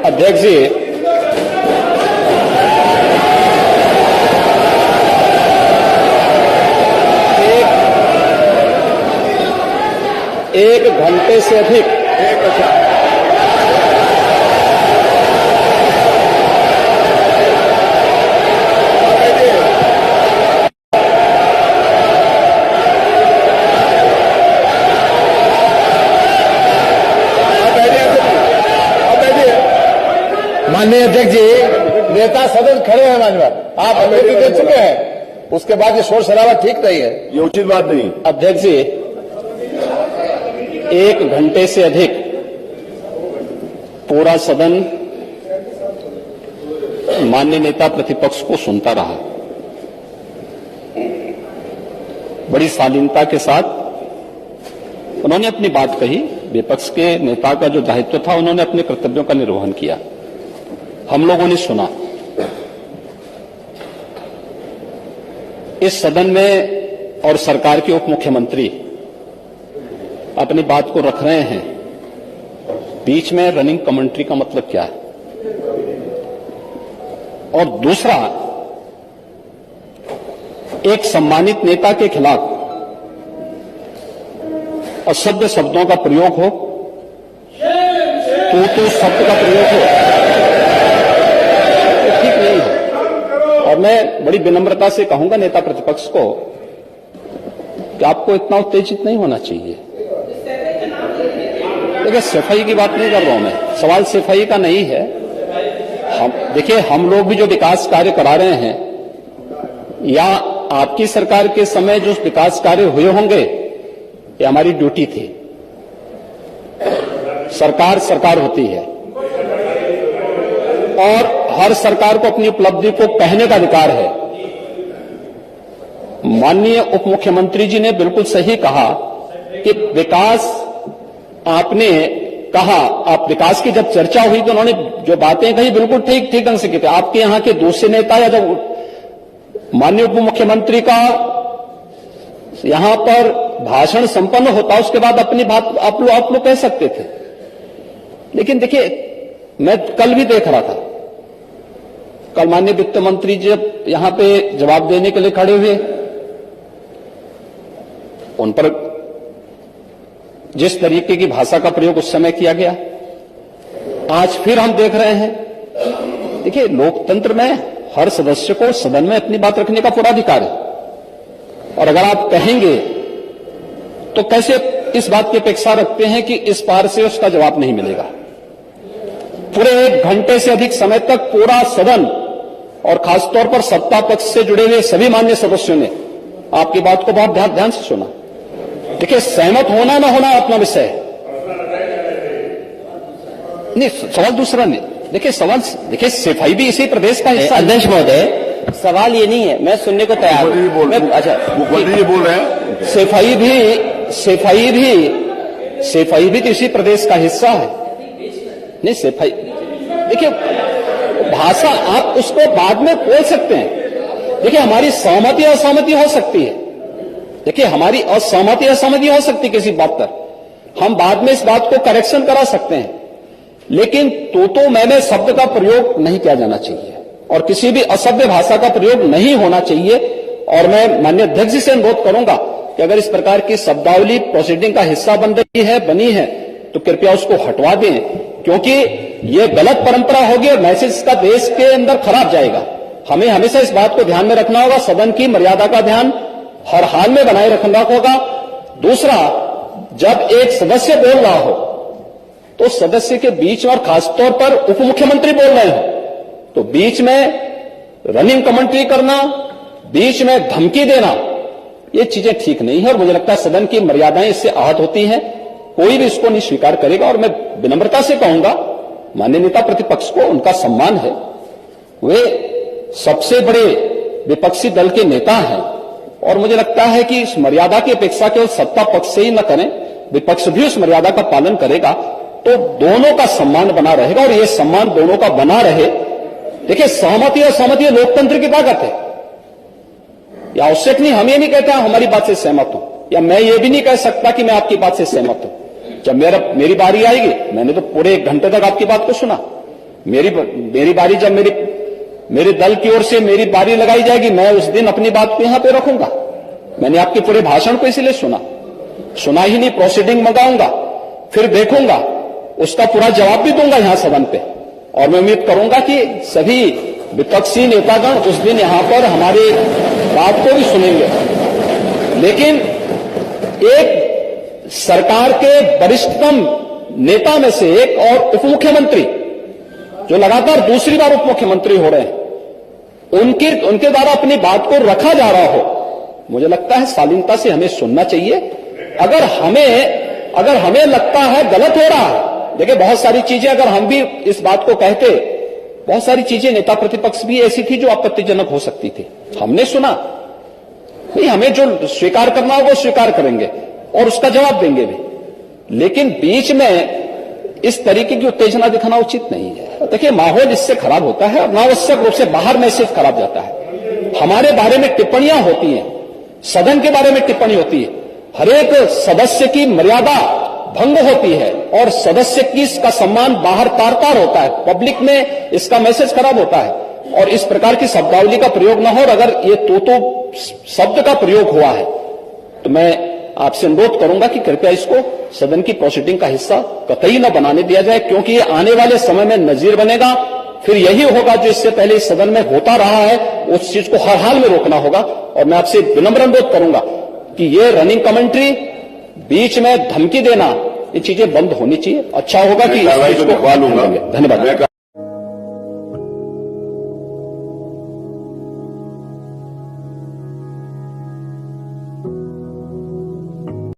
अध्यक्ष जी, एक घंटे से अधिक माननीय अध्यक्ष जी, नेता सदन खड़े हैं मान्यवर, आप अनुमति दे चुके हैं, उसके बाद ये शोर शराबा ठीक नहीं है, ये उचित बात नहीं। अध्यक्ष जी, एक घंटे से अधिक पूरा सदन माननीय नेता प्रतिपक्ष को सुनता रहा। बड़ी शालीनता के साथ उन्होंने अपनी बात कही। विपक्ष के नेता का जो दायित्व था, उन्होंने अपने कर्तव्यों का निर्वहन किया। हम लोगों ने सुना। इस सदन में और सरकार के उप मुख्यमंत्री अपनी बात को रख रहे हैं, बीच में रनिंग कमेंट्री का मतलब क्या है? और दूसरा, एक सम्मानित नेता के खिलाफ असभ्य शब्दों का प्रयोग हो, तो शब्द का प्रयोग हो, तो ठीक नहीं है। और मैं बड़ी विनम्रता से कहूंगा नेता प्रतिपक्ष को कि आपको इतना उत्तेजित नहीं होना चाहिए। देखिए, सफाई की बात नहीं कर रहा हूं मैं, सवाल सफाई का नहीं है। देखिए, हम लोग भी जो विकास कार्य करा रहे हैं, या आपकी सरकार के समय जो विकास कार्य हुए होंगे, ये हमारी ड्यूटी थी। सरकार सरकार होती है और हर सरकार को अपनी उपलब्धि को कहने का अधिकार है। माननीय उप मुख्यमंत्री जी ने बिल्कुल सही कहा कि विकास, आपने कहा, आप विकास की जब चर्चा हुई तो उन्होंने जो बातें कही बिल्कुल ठीक ढंग से की थी। आपके यहां के दूसरे नेता या जब माननीय उप मुख्यमंत्री का यहां पर भाषण संपन्न होता, उसके बाद अपनी बात आप लोग कह सकते थे। लेकिन देखिए, मैं कल भी देख रहा था, कल माननीय वित्त मंत्री जब यहां पे जवाब देने के लिए खड़े हुए, उन पर जिस तरीके की भाषा का प्रयोग उस समय किया गया, आज फिर हम देख रहे हैं। देखिए, लोकतंत्र में हर सदस्य को सदन में अपनी बात रखने का पूरा अधिकार है, और अगर आप कहेंगे तो कैसे इस बात की अपेक्षा रखते हैं कि इस पार से उसका जवाब नहीं मिलेगा? पूरे एक घंटे से अधिक समय तक पूरा सदन और खासतौर पर सत्ता पक्ष से जुड़े हुए सभी माननीय सदस्यों ने आपकी बात को बहुत ध्यान से सुना। देखिए, सहमत होना ना होना अपना विषय है, नहीं, सवाल दूसरा नहीं। देखिए, देखिए, सफाई भी इसी प्रदेश का हिस्सा। अध्यक्ष महोदय, सवाल ये नहीं है, मैं सुनने को तैयार हूं। अच्छा, मुख्यमंत्री बोल रहे हैं, सफाई भी तो इसी प्रदेश का हिस्सा है। नहीं, सफाई, देखिए, भाषा आप उसको बाद में बोल सकते हैं। देखिए, हमारी सहमति असहमति हो सकती है। देखिए, हमारी असहमति असहमति हो सकती है किसी बात पर, हम बाद में इस बात को करेक्शन करा सकते हैं। लेकिन तो मैं शब्द का प्रयोग नहीं किया जाना चाहिए और किसी भी असभ्य भाषा का प्रयोग नहीं होना चाहिए। और मैं माननीय अध्यक्ष जी से अनुरोध करूंगा कि अगर इस प्रकार की शब्दावली प्रोसीडिंग का हिस्सा बनी है तो कृपया उसको हटवा दें, क्योंकि ये गलत परंपरा होगी और मैसेज का देश के अंदर खराब जाएगा। हमें हमेशा इस बात को ध्यान में रखना होगा, सदन की मर्यादा का ध्यान हर हाल में बनाए रखना होगा। दूसरा, जब एक सदस्य बोल रहा हो तो सदस्य के बीच में, और खासतौर पर उप मुख्यमंत्री बोल रहे हो, तो बीच में रनिंग कमेंट्री करना, बीच में धमकी देना, ये चीजें ठीक नहीं है। और मुझे लगता है सदन की मर्यादाएं इससे आहत होती हैं, कोई भी इसको नहीं स्वीकार करेगा। और मैं विनम्रता से कहूंगा, माननीय नेता प्रतिपक्ष को उनका सम्मान है, वे सबसे बड़े विपक्षी दल के नेता हैं, और मुझे लगता है कि इस मर्यादा की अपेक्षा केवल सत्ता पक्ष से ही न करें, विपक्ष भी उस मर्यादा का पालन करेगा तो दोनों का सम्मान बना रहेगा। और ये सम्मान दोनों का बना रहे। देखिए, सहमति और सहमति लोकतंत्र की ताकत है, यह आवश्यक नहीं। हम ये नहीं कहते हमारी बात से सहमत हूं, या मैं ये भी नहीं कह सकता कि मैं आपकी बात से सहमत हूं। जब मेरी बारी आएगी, मैंने तो पूरे 1 घंटे तक आपकी बात को सुना, मेरी बारी जब मेरे दल की ओर से मेरी बारी लगाई जाएगी, मैं उस दिन अपनी बात को यहां पे रखूंगा। मैंने आपके पूरे भाषण को इसलिए सुना ही नहीं, प्रोसीडिंग मंगाऊंगा, फिर देखूंगा, उसका पूरा जवाब भी दूंगा यहां सदन पे। और मैं उम्मीद करूंगा कि सभी विपक्षी नेतागण उस दिन यहां पर हमारी बात को भी सुनेंगे। लेकिन एक सरकार के वरिष्ठतम नेता में से एक और उप मुख्यमंत्री जो लगातार दूसरी बार उप मुख्यमंत्री हो रहे हैं, उनके द्वारा अपनी बात को रखा जा रहा हो, मुझे लगता है शालीनता से हमें सुनना चाहिए। अगर हमें लगता है गलत हो रहा है, देखिए बहुत सारी चीजें अगर हम भी इस बात को कहते, बहुत सारी चीजें नेता प्रतिपक्ष भी ऐसी थी जो आपत्तिजनक हो सकती थी, हमने सुना। नहीं, हमें जो स्वीकार करना हो वो स्वीकार करेंगे और उसका जवाब देंगे भी, लेकिन बीच में इस तरीके की उत्तेजना दिखाना उचित नहीं है। देखिए माहौल इससे खराब होता है, अनावश्यक रूप से बाहर मैसेज खराब जाता है। हमारे बारे में टिप्पणियां होती हैं, सदन के बारे में टिप्पणी होती है, हर एक सदस्य की मर्यादा भंग होती है और सदस्य की इसका सम्मान बाहर तार होता है, पब्लिक में इसका मैसेज खराब होता है। और इस प्रकार की शब्दावली का प्रयोग न हो, और अगर ये तो शब्द का प्रयोग हुआ है तो मैं आपसे अनुरोध करूंगा कि कृपया इसको सदन की प्रोसीडिंग का हिस्सा कतई न बनाने दिया जाए, क्योंकि ये आने वाले समय में नजीर बनेगा। फिर यही होगा जो इससे पहले इस सदन में होता रहा है, उस चीज को हर हाल में रोकना होगा। और मैं आपसे विनम्र अनुरोध करूंगा कि ये रनिंग कमेंट्री, बीच में धमकी देना, ये चीजें बंद होनी चाहिए। अच्छा होगा कि कार्रवाई को दिखवा लूंगा। धन्यवाद।